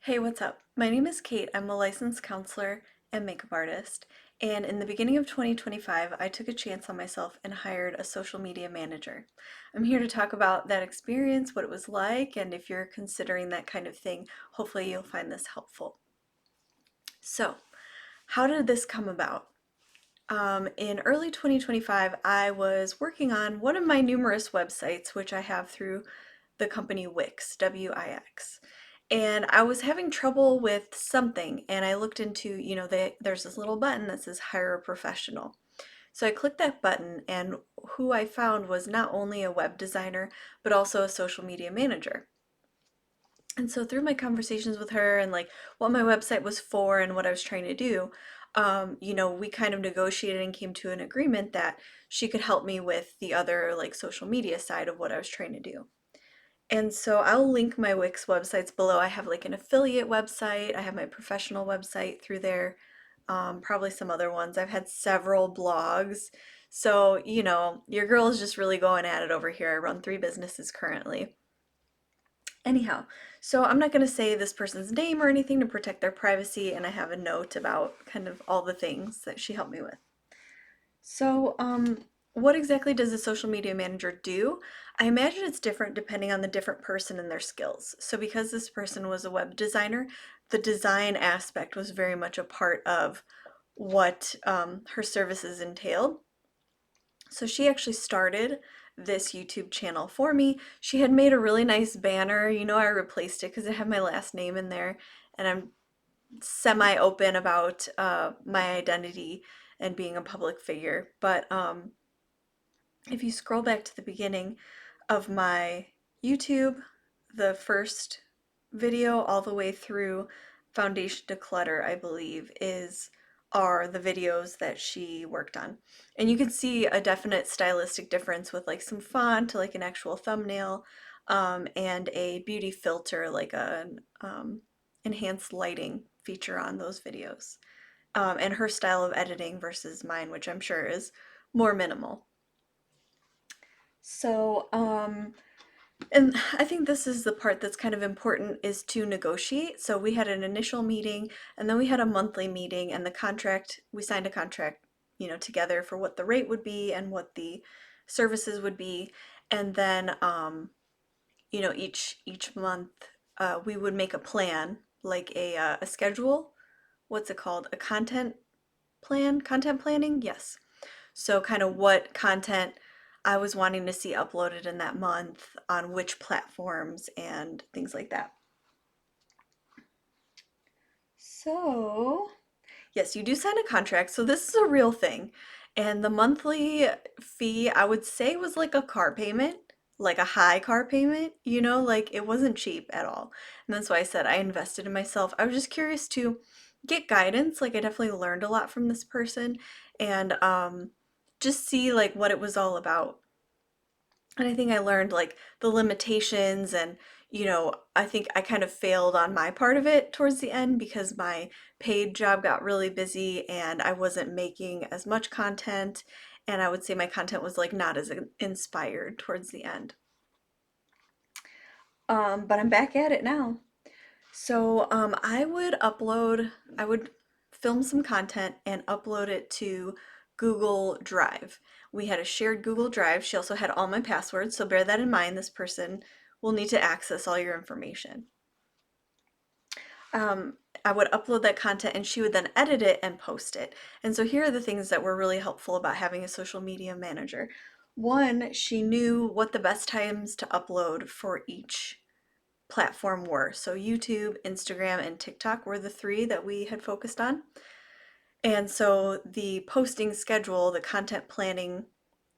Hey, what's up? My name is Kate. I'm a licensed counselor and makeup artist. And in the beginning of 2025, I took a chance on myself and hired a social media manager. I'm here to talk about that experience, what it was like, and if you're considering that kind of thing, hopefully you'll find this helpful. So, how did this come about? In early 2025, I was working on one of my numerous websites, which I have through the company Wix, W-I-X. And I was having trouble with something, and I looked into, there's this little button that says hire a professional. So I clicked that button, and who I found was not only a web designer, but also a social media manager. And so through my conversations with her and like what my website was for and what I was trying to do, we kind of negotiated and came to an agreement that she could help me with the other like social media side of what I was trying to do. And so I'll link my Wix websites below. I have like an affiliate website, I have my professional website through there, probably some other ones. I've had several blogs. So, your girl is just really going at it over here. I run 3 businesses currently. Anyhow, so I'm not going to say this person's name or anything to protect their privacy, and I have a note about kind of all the things that she helped me with. So, what exactly does a social media manager do? I imagine it's different depending on the different person and their skills. So, because this person was a web designer, the design aspect was very much a part of what her services entailed. So, she actually started this YouTube channel for me. She had made a really nice banner. I replaced it because it had my last name in there, and I'm semi-open about my identity and being a public figure. But if you scroll back to the beginning of my YouTube, the first video all the way through Foundation Declutter, I believe, are the videos that she worked on. And you can see a definite stylistic difference with like some font to like an actual thumbnail, and a beauty filter, like an enhanced lighting feature on those videos. And her style of editing versus mine, which I'm sure is more minimal. So, and I think this is the part that's kind of important is to negotiate. So we had an initial meeting and then we had a monthly meeting, and we signed a contract, together for what the rate would be and what the services would be. And then, each month, we would make a plan, like a schedule. What's it called? A content planning? Yes. So, kind of what content I was wanting to see uploaded in that month on which platforms and things like that. So, yes, you do sign a contract. So, this is a real thing. And the monthly fee, I would say, was like a car payment, like a high car payment, like it wasn't cheap at all. And that's why I said I invested in myself. I was just curious to get guidance. Like, I definitely learned a lot from this person, and just see like what it was all about. And I think I learned like the limitations, and I think I kind of failed on my part of it towards the end because my paid job got really busy and I wasn't making as much content, and I would say my content was like not as inspired towards the end. But I'm back at it now. So I would film some content and upload it to Google Drive. We had a shared Google Drive. She also had all my passwords, so bear that in mind. This person will need to access all your information. I would upload that content and she would then edit it and post it. And so here are the things that were really helpful about having a social media manager. One, she knew what the best times to upload for each platform were. So YouTube, Instagram, and TikTok were the 3 that we had focused on. And so the posting schedule, the content planning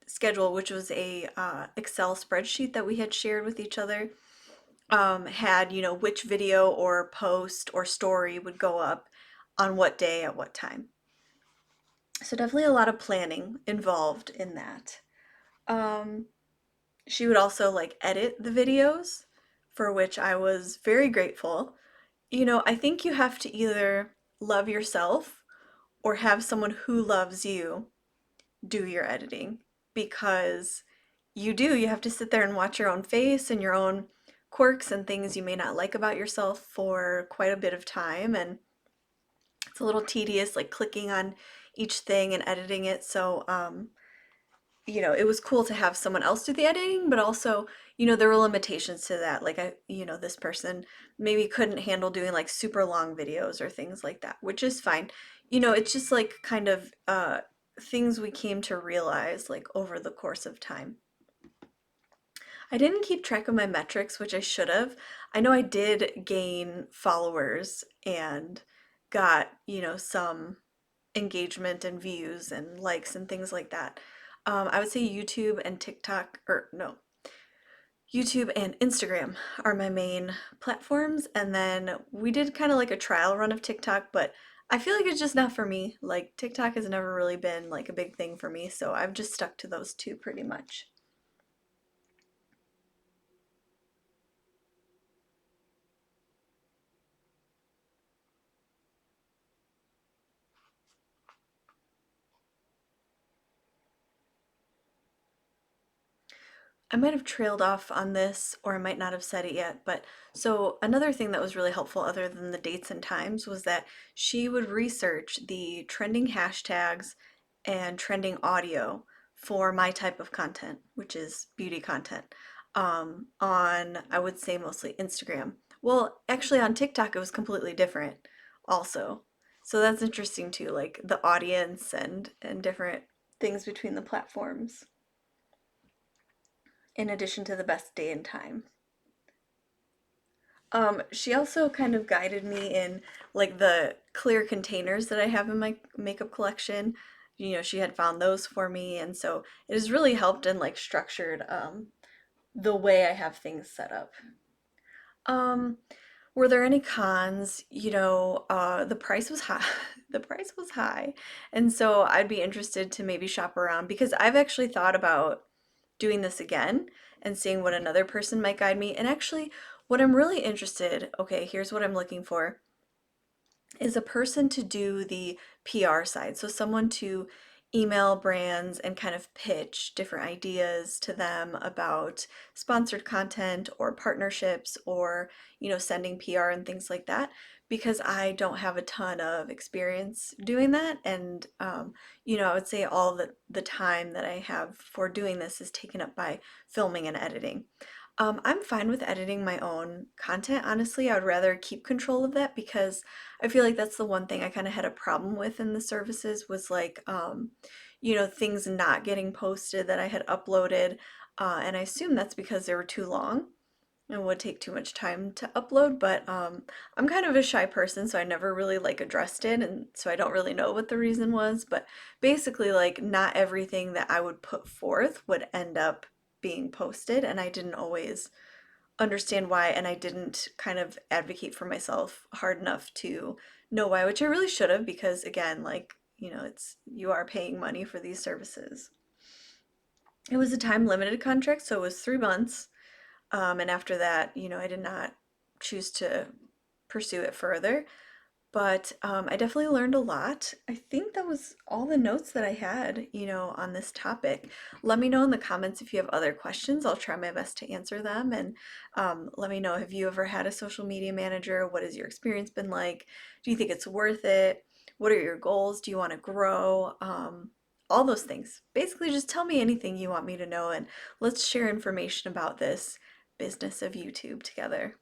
schedule, which was a Excel spreadsheet that we had shared with each other, had, which video or post or story would go up on what day at what time. So definitely a lot of planning involved in that. Um, she would also like edit the videos, for which I was very grateful. I think you have to either love yourself or have someone who loves you do your editing, because you have to sit there and watch your own face and your own quirks and things you may not like about yourself for quite a bit of time, and it's a little tedious, like clicking on each thing and editing it. So, it was cool to have someone else do the editing, but also, there were limitations to that. Like this person maybe couldn't handle doing like super long videos or things like that, which is fine. It's just like kind of things we came to realize like over the course of time. I didn't keep track of my metrics, which I should have. I know I did gain followers and got, some engagement and views and likes and things like that. I would say YouTube and TikTok, or no, YouTube and Instagram are my main platforms. And then we did kind of like a trial run of TikTok, but I feel like it's just not for me. Like TikTok has never really been like a big thing for me, so I've just stuck to those two pretty much. I might have trailed off on this, or I might not have said it yet, but so another thing that was really helpful other than the dates and times was that she would research the trending hashtags and trending audio for my type of content, which is beauty content, on, I would say, mostly Instagram. Well, actually on TikTok it was completely different also. So that's interesting too, like the audience and different things between the platforms in addition to the best day and time. She also kind of guided me in like the clear containers that I have in my makeup collection. She had found those for me, and so it has really helped and like structured the way I have things set up. Um, were there any cons? The price was high. The price was high, and so I'd be interested to maybe shop around because I've actually thought about doing this again and seeing what another person might guide me. And actually, what I'm really interested, okay, here's what I'm looking for, is a person to do the PR side. So someone to email brands and kind of pitch different ideas to them about sponsored content or partnerships or, sending PR and things like that. Because I don't have a ton of experience doing that. And, I would say all the time that I have for doing this is taken up by filming and editing. I'm fine with editing my own content. Honestly, I would rather keep control of that because I feel like that's the one thing I kind of had a problem with in the services was like, things not getting posted that I had uploaded. And I assume that's because they were too long and would take too much time to upload. But I'm kind of a shy person, so I never really like addressed it. And so I don't really know what the reason was. But basically, like, not everything that I would put forth would end up being posted. And I didn't always understand why, and I didn't kind of advocate for myself hard enough to know why, which I really should have because again, like, it's you are paying money for these services. It was a time limited contract, so it was 3 months. And after that, I did not choose to pursue it further. But I definitely learned a lot. I think that was all the notes that I had, on this topic. Let me know in the comments if you have other questions. I'll try my best to answer them. And let me know, have you ever had a social media manager? What has your experience been like? Do you think it's worth it? What are your goals? Do you want to grow? All those things. Basically, just tell me anything you want me to know, and let's share information about this business of YouTube together.